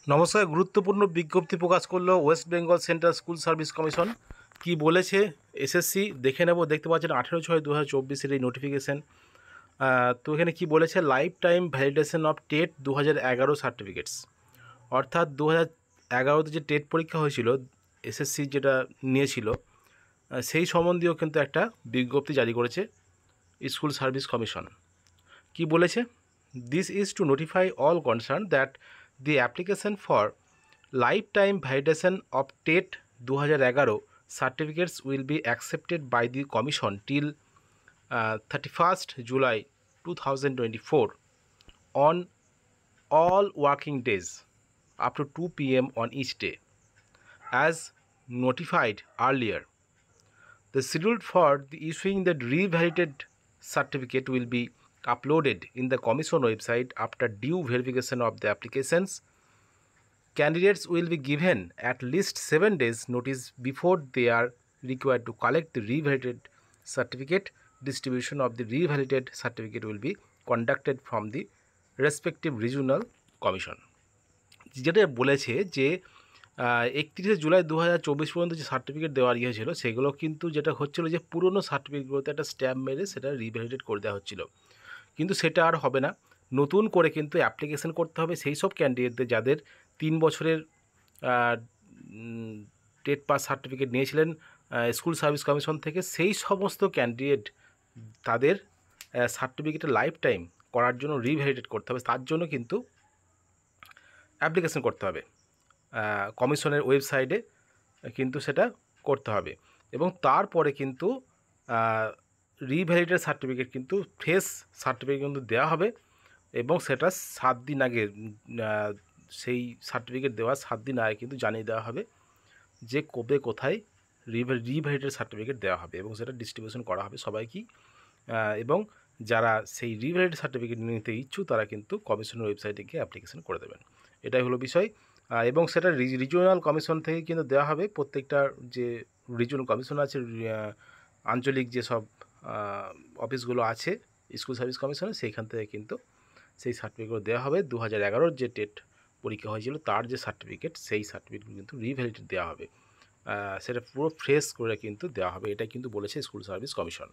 নমস্কার। গুরুত্বপূর্ণ বিজ্ঞপ্তি প্রকাশ করলো West Bengal central school service commission. কি বলেছে এসএসসি দেখে নেব। দেখতে পাচ্ছেন 18/6/2024 এই নোটিফিকেশান। তো এখানে কি বলেছে, life time validation of TET 2011 certificates, অর্থাৎ 2011তে যে টেট পরীক্ষা হয়েছিল এসএসসি যেটা নিয়েছিল, সেই সম্বন্ধীয় কিন্তু একটা বিজ্ঞপ্তি জারি করেছে স্কুল সার্ভিস কমিশন। কি বলেছে, this is to notify all concern that the application for lifetime validation of TET 2011 certificates will be accepted by the Commission till 31st July 2024 on all working days up to 2 p.m. on each day, as notified earlier. The schedule for the issuing the revalidated certificate will be uploaded in the Commission website after due verification of the applications. Candidates will be given at least 7 days notice before they are required to collect the revalidated certificate. Distribution of the revalidated certificate will be conducted from the respective regional commission. যেটা বলেছে যে 31শে জুলাই 2024 পর্যন্ত যে certificate দেওয়ার হয়েছিল, সেগুলো কিন্তু যেটা হচ্ছিল যে পুরনো সার্টিফিকেটগুলোতে একটা স্ট্যাম্প মেরে সেটা রিভ্যালিডেট করে দেওয়া হচ্ছিল, কিন্তু সেটা আর হবে না। নতুন করে কিন্তু অ্যাপ্লিকেশন করতে হবে সেই সব ক্যান্ডিডেটদের যাদের 3 বছরের টেট পাস সার্টিফিকেট নিয়েছিলেন স্কুল সার্ভিস কমিশন থেকে। সেই সমস্ত ক্যান্ডিডেট তাদের সার্টিফিকেটের লাইফ টাইম করার জন্য রিভ্যালিডেট করতে হবে, তার জন্য কিন্তু অ্যাপ্লিকেশন করতে হবে কমিশনের ওয়েবসাইটে, কিন্তু সেটা করতে হবে। এবং তারপরে কিন্তু রিভ্যালিডেটেড সার্টিফিকেট কিন্তু ফ্রেশ সার্টিফিকেট কিন্তু দেওয়া হবে, এবং সেটা 7 দিন আগে, সেই সার্টিফিকেট দেওয়ার 7 দিন আগে কিন্তু জানিয়ে দেওয়া হবে যে কবে কোথায় রিভ্যালিডেটেড সার্টিফিকেট দেওয়া হবে, এবং সেটা ডিস্ট্রিবিউশন করা হবে সবাইকেই। এবং যারা সেই রিভ্যালিডেটেড সার্টিফিকেট নিতে ইচ্ছুক তারা কিন্তু কমিশনের ওয়েবসাইটে গিয়ে অ্যাপ্লিকেশন করে দেবেন। এটাই হলো বিষয়। এবং সেটা রিজিওনাল কমিশন থেকে কিন্তু দেওয়া হবে। প্রত্যেকটা যে রিজিওনাল কমিশন আছে, আঞ্চলিক যেসব অফিসগুলো আছে স্কুল সার্ভিস কমিশনের, সেইখান থেকে কিন্তু সেই সার্টিফিকেটগুলো দেওয়া হবে। 2011 যে টেট পরীক্ষা হয়েছিল তার যে সার্টিফিকেট, সেই সার্টিফিকেটগুলো কিন্তু রিভ্যালিডেটেড দেওয়া হবে, সেটা পুরো ফ্রেশ করে কিন্তু দেওয়া হবে। এটাই কিন্তু বলেছে স্কুল সার্ভিস কমিশন।